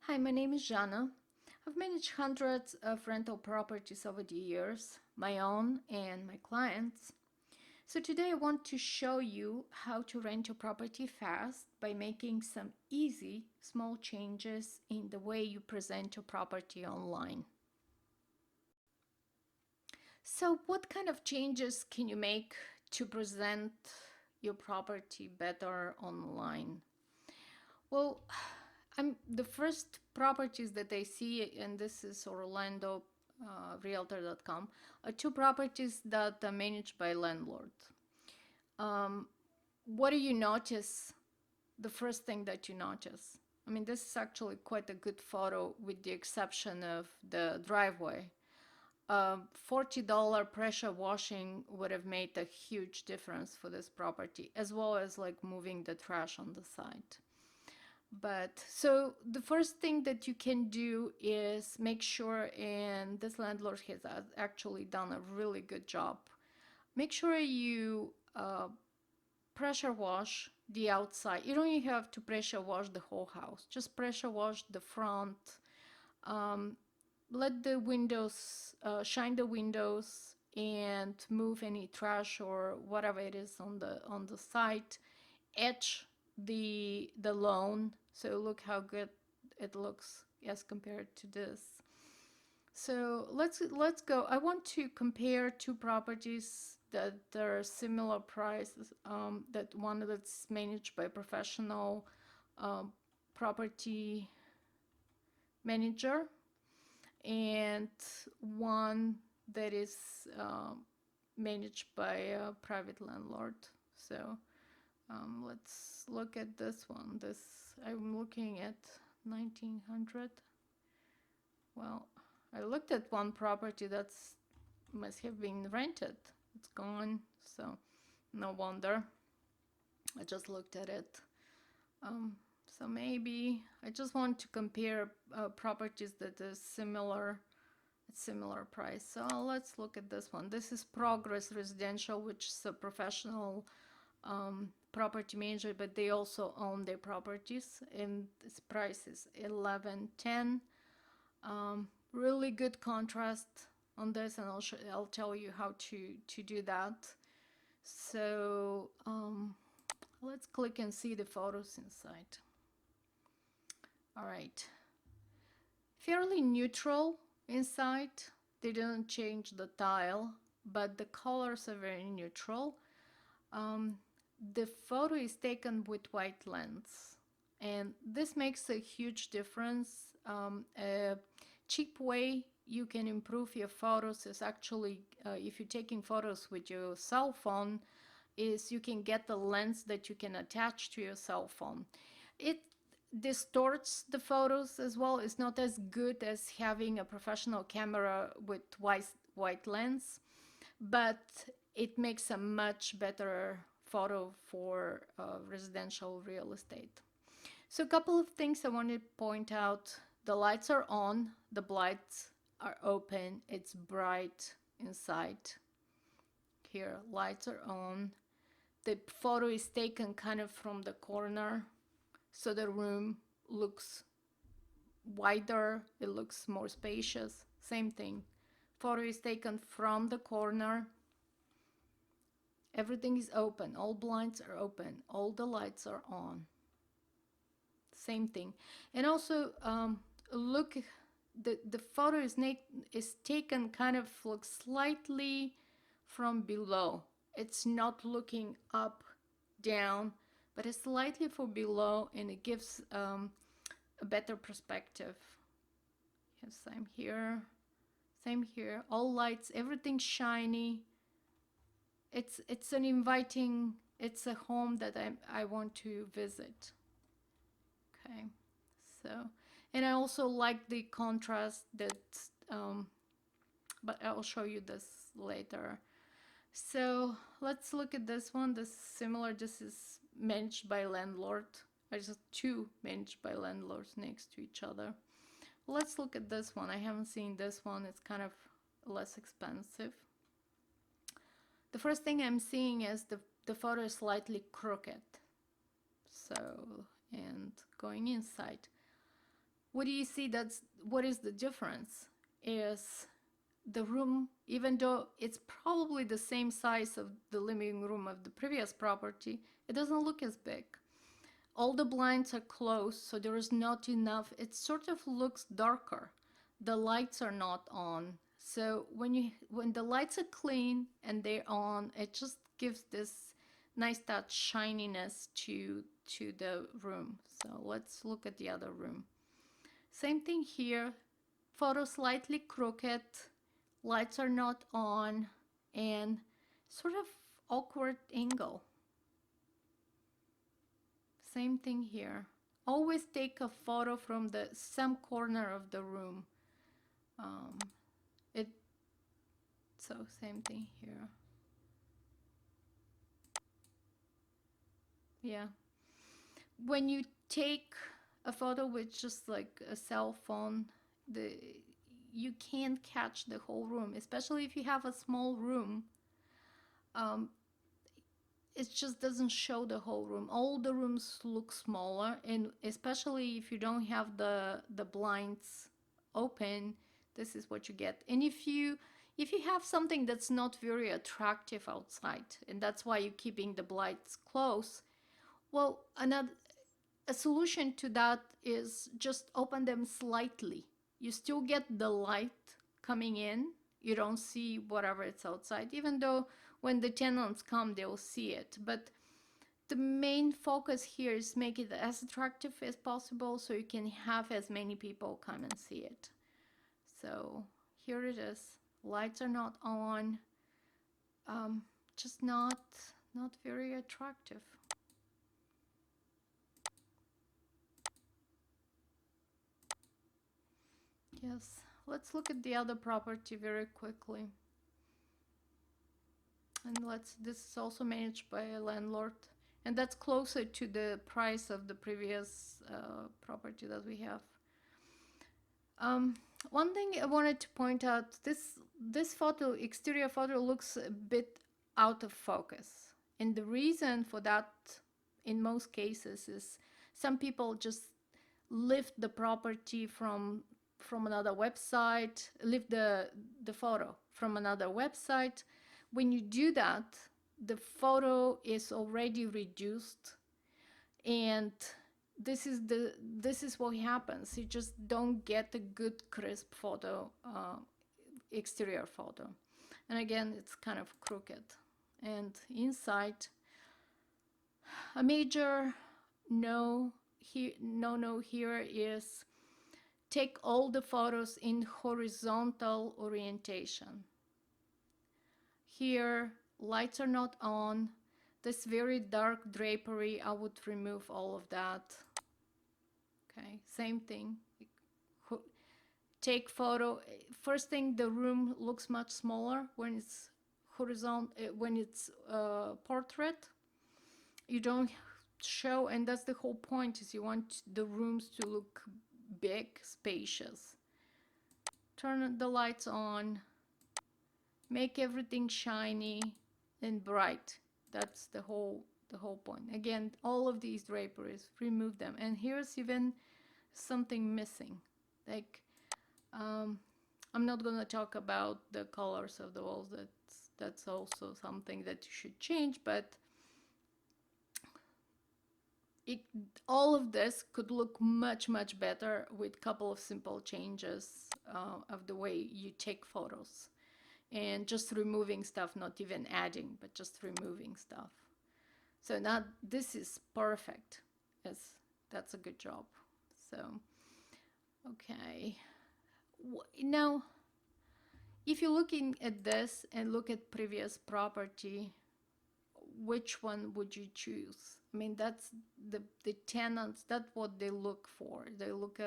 Hi, my name is Jana. I've managed hundreds of rental properties over the years, my own and my clients. So today I want to show you how to rent your property fast by making some easy small changes in the way you present your property online. So what kind of changes can you make to present your property better online? Well, I'm the first properties that I see, and this is Orlando Realtor.com, are two properties that are managed by landlord. Um, what do you notice? The first thing that you notice? I mean, this is actually quite a good photo, with the exception of the driveway. $40 pressure washing would have made a huge difference for this property, as well as like moving the trash on the side. But so the first thing that you can do is make sure, and this landlord has actually done a really good job, make sure you pressure wash the outside. You don't even have to pressure wash the whole house, just pressure wash the front. um, Let the windows, shine the windows, and move any trash or whatever it is on the side. Etch the lawn, so look how good it looks as compared to this. So let's go. I want to compare two properties that are similar prices. That one that's managed by a professional um, property manager, and one that is managed by a private landlord. So let's look at this one. I'm looking at 1900. Well, I looked at one property that's must have been rented. It's gone, so no wonder. I just looked at it. Um, so maybe I just want to compare properties that are similar price. So let's look at this one. This is Progress Residential, which is a professional property manager, but they also own their properties, and this price is 1110. Really good contrast on this, and I'll tell you how to do that. So let's click and see the photos inside. All right, fairly neutral inside. They didn't change the tile, but the colors are very neutral. um, the photo is taken with white lens, and this makes a huge difference. A cheap way you can improve your photos is actually, if you're taking photos with your cell phone, is you can get the lens that you can attach to your cell phone. It distorts the photos as well. It's not as good as having a professional camera with white lens, but it makes a much better photo for residential real estate. So a couple of things I want to point out. The lights are on, the lights are open, it's bright inside. Here, lights are on. The photo is taken kind of from the corner, so the room looks wider, it looks more spacious. Same thing. Photo is taken from the corner. Everything is open, all blinds are open, all the lights are on. Same thing. And also, look, the photo is taken kind of like slightly from below. It's not looking up, down, but it's slightly from below, and it gives a better perspective. Yes, same here, same here. All lights, everything shiny. It's an inviting. It's a home that I want to visit. Okay, so, and I also like the contrast that, but I'll show you this later. So let's look at this one. This is similar. This is managed by landlord. There's just two managed by landlords next to each other. Let's look at this one. I haven't seen this one. It's kind of less expensive. The first thing I'm seeing is the photo is slightly crooked. So, and going inside, what do you see? That's what is the difference is the room, even though it's probably the same size of the living room of the previous property, it doesn't look as big. All the blinds are closed, so there is not enough. It sort of looks darker. The lights are not on. So when the lights are clean and they're on, it just gives this nice that shininess to the room. So let's look at the other room. Same thing here. Photo slightly crooked, lights are not on, and sort of awkward angle. Same thing here. Always take a photo from the some corner of the room. Um, it so same thing here. Yeah. When you take a photo with just like a cell phone, the you can't catch the whole room, especially if you have a small room. Um, it just doesn't show the whole room. All the rooms look smaller, and especially if you don't have the blinds open, this is what you get. And if you have something that's not very attractive outside, and that's why you're keeping the blinds closed, well, a solution to that is just open them slightly. You still get the light coming in. You don't see whatever it's outside, even though when the tenants come, they'll see it. But the main focus here is make it as attractive as possible so you can have as many people come and see it. So here it is. Lights are not on. Just not very attractive. Yes, let's look at the other property very quickly. And this is also managed by a landlord. And that's closer to the price of the previous property that we have. One thing I wanted to point out, this photo, exterior photo, looks a bit out of focus. And the reason for that, in most cases, is some people just lift the property from another website, lift the photo from another website. When you do that, the photo is already reduced, and this is what happens. You just don't get a good crisp photo, exterior photo. And again, it's kind of crooked. And inside, a major no here is take all the photos in horizontal orientation. Here, lights are not on. This very dark drapery, I would remove all of that. Okay, same thing. Take photo. First thing, the room looks much smaller when it's horizontal, when it's portrait. You don't show, and that's the whole point, is you want the rooms to look big, spacious. Turn the lights on, make everything shiny and bright. That's the whole point. Again, all of these draperies, remove them. And here's even something missing. Like, I'm not gonna talk about the colors of the walls. That's also something that you should change, but all of this could look much better with a couple of simple changes of the way you take photos, and just removing stuff, not even adding, but just removing stuff. So now this is perfect. Yes, that's a good job. So okay, now if you're looking at this and look at previous property, which one would you choose? I mean, that's the tenants, that's what they look for. They look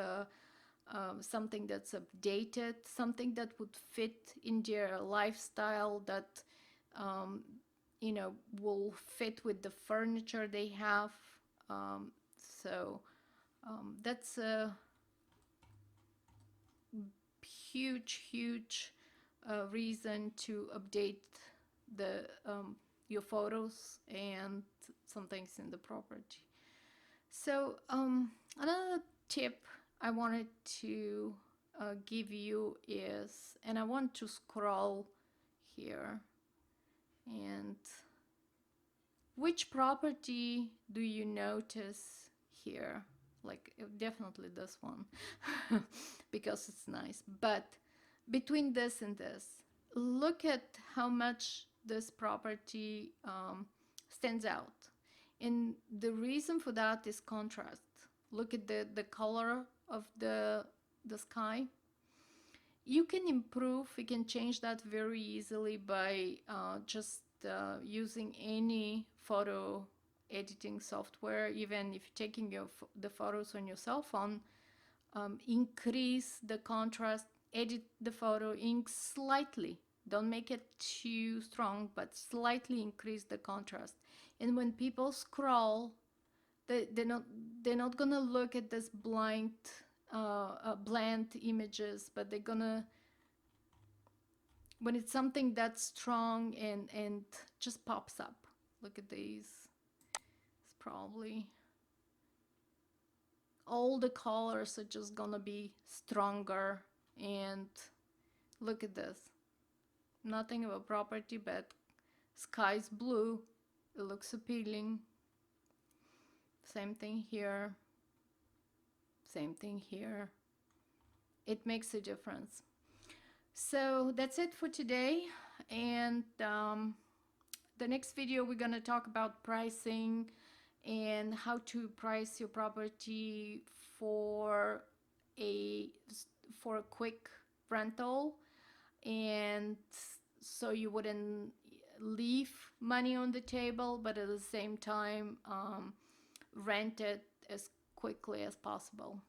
something that's updated, something that would fit in their lifestyle, that will fit with the furniture they have. So that's a huge reason to update the your photos and some things in the property. So another tip I wanted to give you is, and I want to scroll here, and which property do you notice here? Like definitely this one because it's nice. But between this and this, look at how much this property stands out. And the reason for that is contrast. Look at the color of the sky. You can improve, you can change that very easily by just using any photo editing software. Even if you're taking the photos on your cell phone, increase the contrast, edit the photo ink slightly. Don't make it too strong, but slightly increase the contrast. And when people scroll, they're not gonna look at this bland images, but they're gonna, when it's something that's strong and just pops up. Look at these. It's probably all the colors are just gonna be stronger. And look at this, nothing of a property, but sky's blue, it looks appealing. Same thing here, same thing here. It makes a difference. So that's it for today, and the next video we're gonna talk about pricing and how to price your property for a quick rental, and so you wouldn't leave money on the table, but at the same time rent it as quickly as possible.